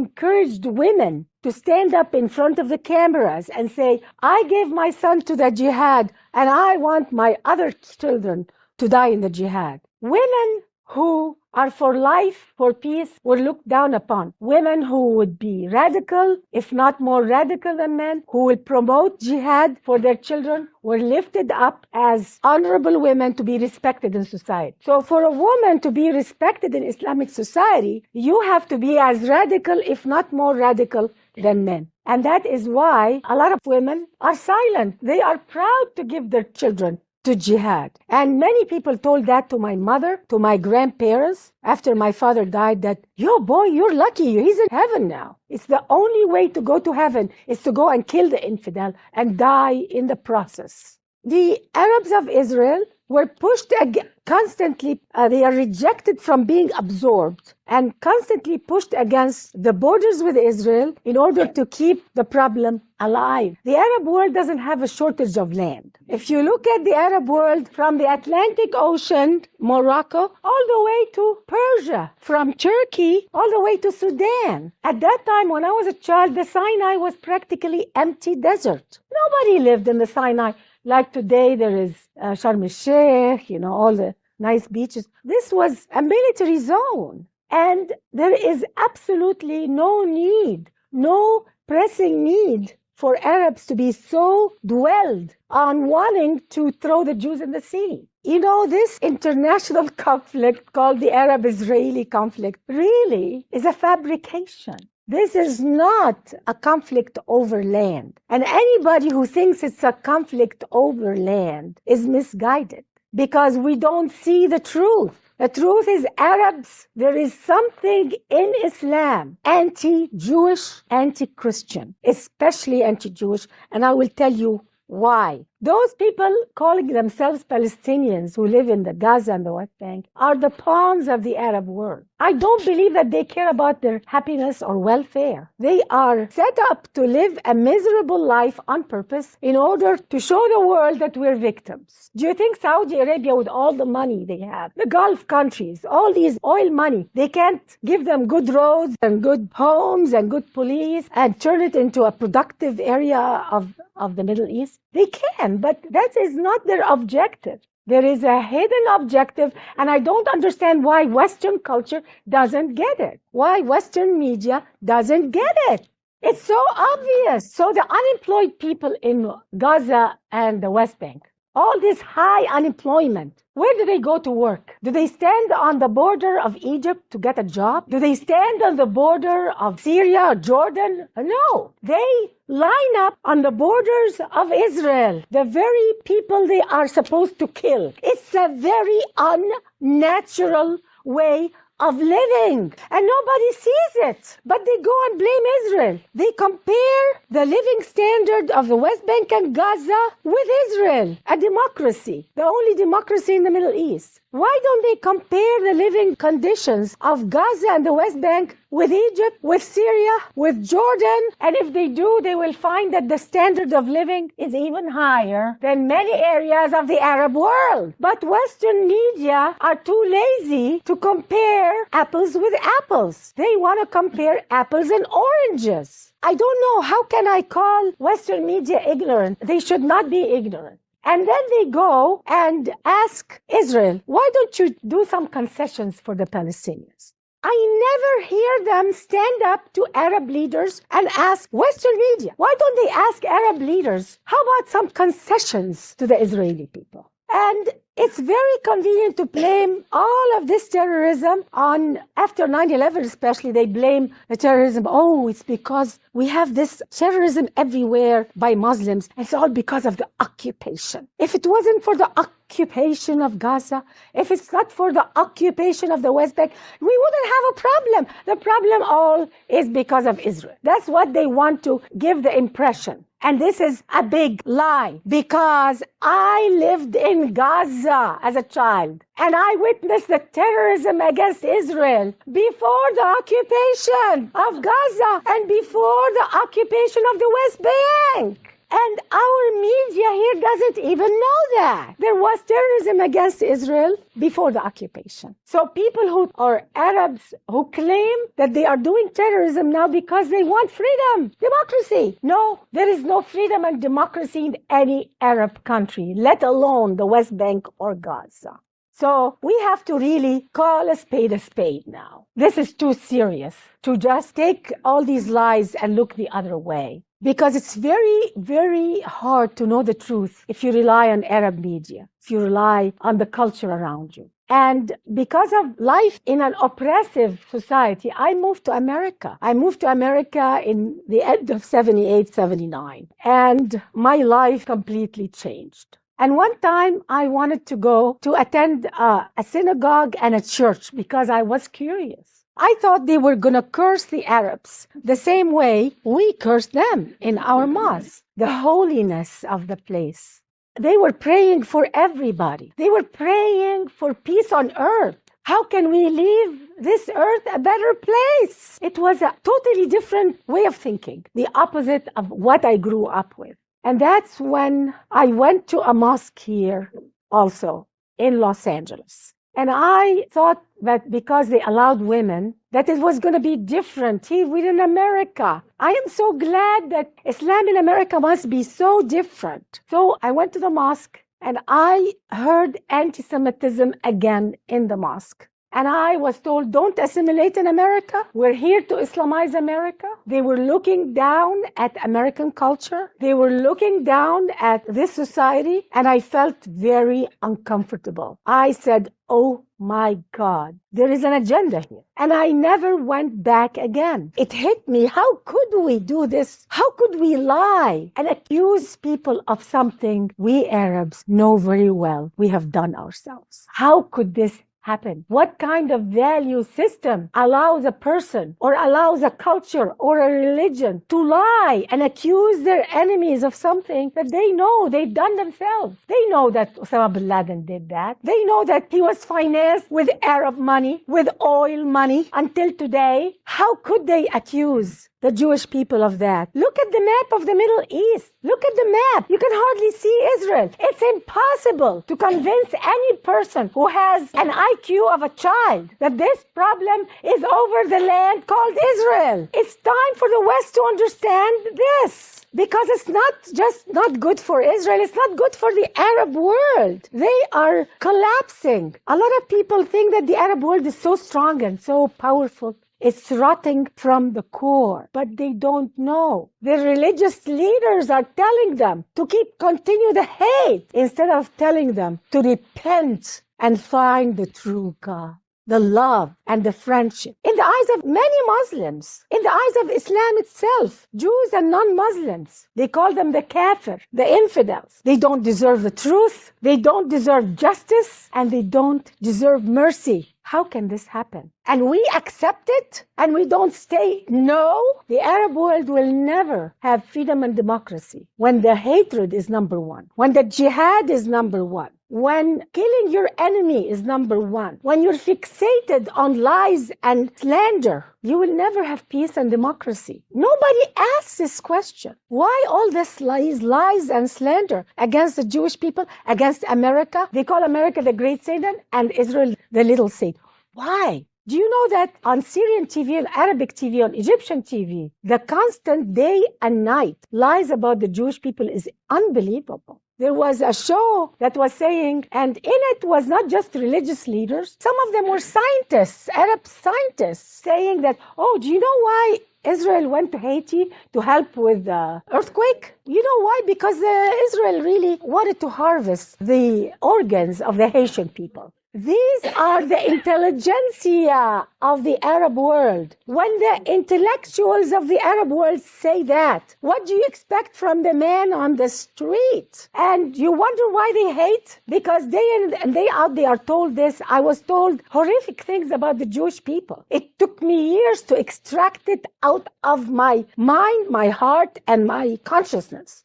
encouraged women to stand up in front of the cameras and say, I gave my son to the jihad and I want my other children to die in the jihad. Women who are for life, for peace, were looked down upon. Women who would be radical, if not more radical than men, who will promote jihad for their children, were lifted up as honorable women to be respected in society. So for a woman to be respected in Islamic society, you have to be as radical, if not more radical, than men. And that is why a lot of women are silent. They are proud to give their children to jihad. And many people told that to my mother, to my grandparents, after my father died, that, yo boy, you're lucky, he's in heaven now. It's the only way to go to heaven is to go and kill the infidel and die in the process. The Arabs of Israel were pushed constantly, they are rejected from being absorbed and constantly pushed against the borders with Israel in order to keep the problem alive. The Arab world doesn't have a shortage of land. If you look at the Arab world from the Atlantic Ocean, Morocco, all the way to Persia, from Turkey all the way to Sudan. At that time, when I was a child, the Sinai was practically empty desert. Nobody lived in the Sinai. Like today, there is Sharm el-Sheikh, all the nice beaches. This was a military zone. And there is absolutely no need, no pressing need for Arabs to be so dwelled on wanting to throw the Jews in the sea. This international conflict called the Arab-Israeli conflict really is a fabrication. This is not a conflict over land. And anybody who thinks it's a conflict over land is misguided because we don't see the truth. The truth is Arabs, there is something in Islam, anti-Jewish, anti-Christian, especially anti-Jewish, and I will tell you why. Those people calling themselves Palestinians who live in the Gaza and the West Bank are the pawns of the Arab world. I don't believe that they care about their happiness or welfare. They are set up to live a miserable life on purpose in order to show the world that we're victims. Do you think Saudi Arabia, with all the money they have, the Gulf countries, all these oil money, they can't give them good roads and good homes and good police and turn it into a productive area of the Middle East? They can, but that is not their objective. There is a hidden objective, and I don't understand why Western culture doesn't get it. Why Western media doesn't get it. It's so obvious. So the unemployed people in Gaza and the West Bank, all this high unemployment, where do they go to work? Do they stand on the border of Egypt to get a job? Do they stand on the border of Syria or Jordan? No. They line up on the borders of Israel, the very people they are supposed to kill. It's a very unnatural way of living, and nobody sees it, but they go and blame Israel. They compare the living standard of the West Bank and Gaza with Israel, a democracy, the only democracy in the Middle East. Why don't they compare the living conditions of Gaza and the West Bank with Egypt, with Syria, with Jordan? And if they do, they will find that the standard of living is even higher than many areas of the Arab world. But Western media are too lazy to compare apples with apples. They want to compare apples and oranges. I don't know, how can I call Western media ignorant? They should not be ignorant. And then they go and ask Israel, why don't you do some concessions for the Palestinians? I never hear them stand up to Arab leaders and ask Western media, why don't they ask Arab leaders, how about some concessions to the Israeli people? And it's very convenient to blame all of this terrorism on, after 9/11 especially, they blame the terrorism. Oh, it's because we have this terrorism everywhere by Muslims. It's all because of the occupation. If it wasn't for the occupation of Gaza, if it's not for the occupation of the West Bank, we wouldn't have a problem. The problem all is because of Israel. That's what they want to give the impression. And this is a big lie, because I lived in Gaza as a child and I witnessed the terrorism against Israel before the occupation of Gaza and before the occupation of the West Bank. And our media here doesn't even know that. There was terrorism against Israel before the occupation. So people who are Arabs who claim that they are doing terrorism now because they want freedom, democracy. No, there is no freedom and democracy in any Arab country, let alone the West Bank or Gaza. So we have to really call a spade now. This is too serious to just take all these lies and look the other way. Because it's very, very hard to know the truth if you rely on Arab media, if you rely on the culture around you. And because of life in an oppressive society, I moved to America. I moved to America in the end of 78, 79. And my life completely changed. And one time I wanted to go to attend a synagogue and a church because I was curious. I thought they were going to curse the Arabs the same way we cursed them in our mosque. The holiness of the place. They were praying for everybody. They were praying for peace on earth. How can we leave this earth a better place? It was a totally different way of thinking, the opposite of what I grew up with. And that's when I went to a mosque here also in Los Angeles. And I thought that because they allowed women, that it was going to be different here within America. I am so glad that Islam in America must be so different. So I went to the mosque and I heard anti-Semitism again in the mosque. And I was told, don't assimilate in America. We're here to Islamize America. They were looking down at American culture. They were looking down at this society. And I felt very uncomfortable. I said, oh my God, there is an agenda here. And I never went back again. It hit me. How could we do this? How could we lie and accuse people of something we Arabs know very well we have done ourselves? How could this happen? What kind of value system allows a person or allows a culture or a religion to lie and accuse their enemies of something that they know they've done themselves? They know that Osama bin Laden did that. They know that he was financed with Arab money, with oil money until today. How could they accuse the Jewish people of that? Look at the map of the Middle East. Look at the map. You can hardly see Israel. It's impossible to convince any person who has an IQ of a child that this problem is over the land called Israel. It's time for the West to understand this. Because it's not good for Israel. It's not good for the Arab world. They are collapsing. A lot of people think that the Arab world is so strong and so powerful. It's rotting from the core, but they don't know. The religious leaders are telling them to continue the hate instead of telling them to repent and find the true God, the love and the friendship. In the eyes of many Muslims, in the eyes of Islam itself, Jews and non-Muslims, they call them the kafir, the infidels. They don't deserve the truth, they don't deserve justice, and they don't deserve mercy. How can this happen? And we accept it and we don't stay. No, the Arab world will never have freedom and democracy when the hatred is number one, when the jihad is number one, when killing your enemy is number one, when you're fixated on lies and slander. You will never have peace and democracy. Nobody asks this question. Why all this lies and slander against the Jewish people, against America? They call America the great Satan and Israel the little Satan. Why? Do you know that on Syrian TV, on Arabic TV, on Egyptian TV, the constant day and night lies about the Jewish people is unbelievable. There was a show that was saying, and in it was not just religious leaders, some of them were scientists, Arab scientists, saying that, oh, do you know why Israel went to Haiti to help with the earthquake? You know why? Because Israel really wanted to harvest the organs of the Haitian people. These are the intelligentsia of the Arab world. When the intellectuals of the Arab world say that, what do you expect from the man on the street? And you wonder why they hate? Because day in and day out they are told this. I was told horrific things about the Jewish people. It took me years to extract it out of my mind, my heart, and my consciousness.